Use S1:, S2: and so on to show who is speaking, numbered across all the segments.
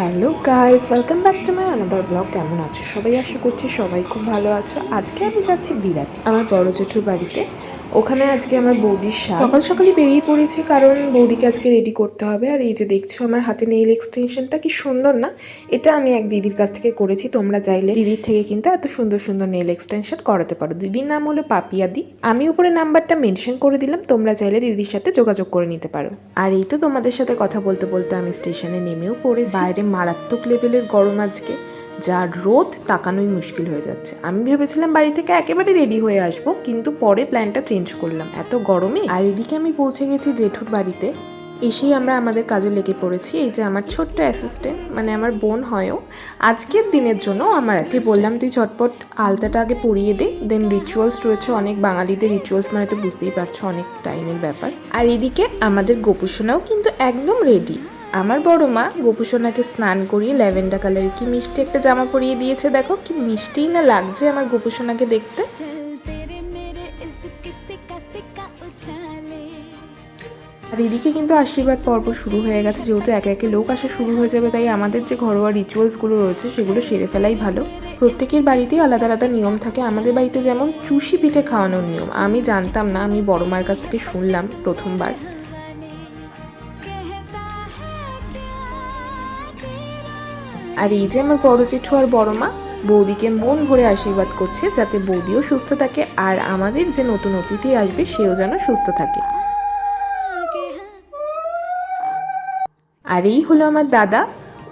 S1: Hello guys, welcome back to my another blog. কেমন আছো সবাই? আশা করছি সবাই খুব ভালো আছো। আজকে আমি যাচ্ছি বিরাটি, আমার বড় জেঠুর বাড়িতে। ওখানে আজকে আমার বৌদির সকাল সকালই বেরিয়ে পড়েছি, কারণ বৌদিকে আজকে রেডি করতে হবে। আর এই যে দেখছো আমার হাতে নেইল এক্সটেনশনটা, কি সুন্দর না? এটা আমি এক দিদির কাছ থেকে করেছি। তোমরা চাইলে দিদির থেকে কিন্তু এত সুন্দর সুন্দর নেইল এক্সটেনশন করাতে পারো। দিদির নাম হলো পাপিয়াদি। আমি উপরে নাম্বারটা মেনশন করে দিলাম, তোমরা চাইলে দিদির সাথে যোগাযোগ করে নিতে পারো। আর এই তো তোমাদের সাথে কথা বলতে বলতে আমি স্টেশনে নেমেও পড়েছি। বাইরে মারাত্মক লেভেলের গরম আজকে, যার রোদ তাকানোই মুশকিল হয়ে যাচ্ছে। আমি ভেবেছিলাম বাড়ি থেকে একেবারে রেডি হয়ে আসবো, কিন্তু পরে প্ল্যানটা চেঞ্জ করলাম এত গরমে। আর এদিকে আমি পৌঁছে গেছি জেঠুর বাড়িতে। এসেই আমরা আমাদের কাজে লেগে পড়েছি। এই যে আমার ছোট্ট অ্যাসিস্ট্যান্ট, মানে আমার বোন হয়ও, আজকের দিনের জন্য আমার আজকে বললাম তুই চটপট আলতাটা আগে পরিয়ে দে, দেন রিচুয়ালস রয়েছে অনেক। বাঙালিদের রিচুয়ালস মানে তো বুঝতেই পারছো, অনেক টাইমের ব্যাপার। আর এদিকে আমাদের গোপুসোনাও কিন্তু একদম রেডি। আমার বড় মা গোপুসোনাকে স্নান করিয়ে ল্যাভেন্ডার কালারের কি মিষ্টি একটা জামা পরিয়ে দিয়েছে। দেখো কি মিষ্টিই না লাগছে আমার গোপুসোনাকে দেখতে। আর এদিকে কিন্তু আশীর্বাদ পর্ব শুরু হয়ে গেছে। যেহেতু একে একে লোক আসা শুরু হয়ে যাবে, তাই আমাদের যে ঘরোয়া রিচুয়ালসগুলো রয়েছে সেগুলো সেরে ফেলাই ভালো। প্রত্যেকের বাড়িতেই আলাদা আলাদা নিয়ম থাকে। আমাদের বাড়িতে যেমন চুষি পিঠে খাওয়ানোর নিয়ম, আমি জানতাম না, আমি বড় মার কাছ থেকে শুনলাম প্রথমবার। আর এই যে আমার বড় জেঠু আর বড় মা বৌদিকে মন ভরে আশীর্বাদ করছে, যাতে বৌদিও সুস্থ থাকে আর আমাদের যে নতুন অতিথি আসবে সেও যেন সুস্থ থাকে। আর এই হলো আমার দাদা,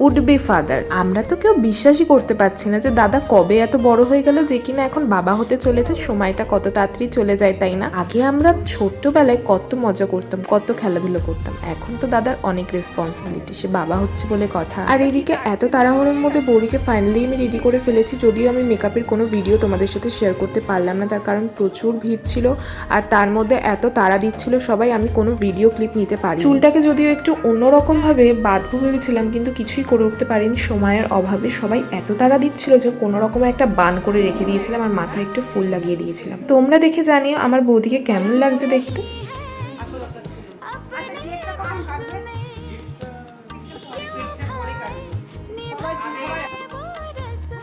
S1: উড বি ফাদার। আমরা তো কেউ বিশ্বাসই করতে পারছি না যে দাদা কবে এত বড় হয়ে গেল, যে কিনা এখন বাবা হতে চলেছে। সময়টা কত তাড়াতাড়ি চলে যায়, তাই না? আগে আমরা ছোট্টবেলায় কত মজা করতাম, কত খেলাধুলো করতাম। এখন তো দাদার অনেক রেসপন্সিবিলিটি, সে বাবা হচ্ছে বলে কথা। আর এইদিকে এত তাড়াহুড়োর মধ্যে বৌদিকে ফাইনালি আমি রেডি করে ফেলেছি। যদিও আমি মেকআপের কোনো ভিডিও তোমাদের সাথে শেয়ার করতে পারলাম না, তার কারণ প্রচুর ভিড় ছিল আর তার মধ্যে এত তাড়া দিচ্ছিল সবাই, আমি কোনো ভিডিও ক্লিপ নিতে পারি। চুলটাকে যদিও একটু অন্যরকম ভাবে বাঁধবো ভেবেছিলাম, কিন্তু কিছুই করে উঠতে পারিনি সময়ের অভাবে। সবাই এত তাড়া দিচ্ছিল যে কোনো রকমের একটা বান করে রেখে দিয়েছিলাম আর মাথায় একটু ফুল লাগিয়ে দিয়েছিলাম। তোমরা দেখে জানিও আমার বৌদিকে কেমন লাগছে দেখতে।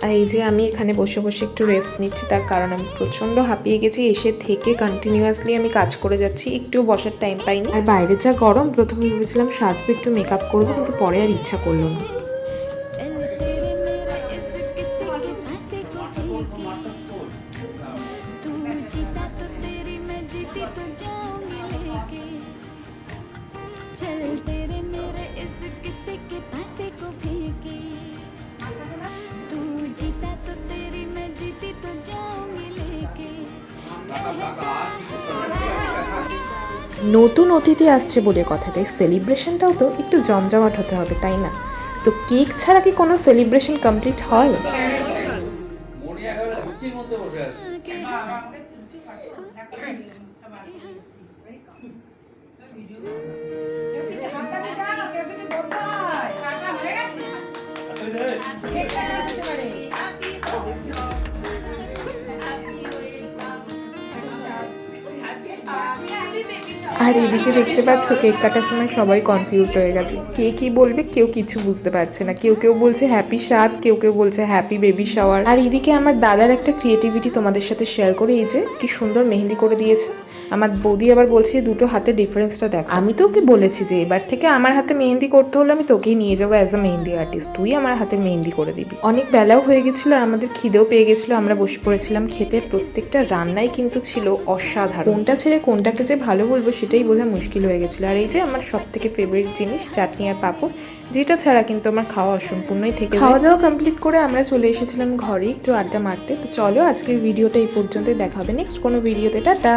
S1: আর এই যে আমি এখানে বসে বসে একটু রেস্ট নিচ্ছি, তার কারণ আমি প্রচণ্ড হাঁপিয়ে গেছি। এসে থেকে কন্টিনিউয়াসলি আমি কাজ করে যাচ্ছি, একটুও বসার টাইম পাইনি। আর বাইরে যা গরম, প্রথমে ভেবেছিলাম সাজবো, একটু মেকআপ করবো, কিন্তু পরে আর ইচ্ছা করলো না। নতুন অতিথি আসছে বলে কথা, তাই সেলিব্রেশনটাও তো একটু জমজমাট হতে হবে, তাই না? তো কেক ছাড়া কি কোনো সেলিব্রেশন কমপ্লিট হয়? আর এদিকে দেখতে পাচ্ছ কেক কাটার সময় সবাই কনফিউজড হয়ে গেছে, কে কি বলবে কেউ কিছু বুঝতে পারছে না। কেউ কেউ বলছে হ্যাপি সাদ, কেউ কেউ বলছে হ্যাপি বেবি শাওয়ার। আর এদিকে আমার দাদার একটা ক্রিয়েটিভিটি তোমাদের সাথে শেয়ার করি। এই যে কি সুন্দর মেহেন্দি করে দিয়েছে আমার বৌদি। আবার বলছে দুটো হাতে ডিফারেন্সটা দেখ। আমি তো ওকে বলেছি যে এবার থেকে আমার হাতে মেহেন্দি করতে হলে আমি তোকেই নিয়ে যাবো অ্যাজ আ মেহেন্দি আর্টিস্ট, তুই আমার হাতে মেহেন্দি করে দিবি। অনেক বেলাও হয়ে গেছিলো আর আমাদের খিদেও পেয়ে গেছিলো। আমরা বসে পড়েছিলাম খেতে। প্রত্যেকটা রান্নাই কিন্তু ছিল অসাধারণ। কোনটা ছেড়ে কোনটাকে যে ভালো বলবো সেটাই বোঝা মুশকিল হয়ে গেছিলো। আর এই যে আমার সব থেকে ফেভারিট জিনিস চাটনি আর পাঁপড়, যেটা ছাড়া কিন্তু আমার খাওয়া অসম্পূর্ণই থেকে। খাওয়া দাওয়া কমপ্লিট করে আমরা চলে এসেছিলাম ঘরে একটু আড্ডা মারতে। তো চলো আজকের ভিডিওটা এই পর্যন্তই, দেখা হবে নেক্সট কোনো ভিডিওতে। টাটা।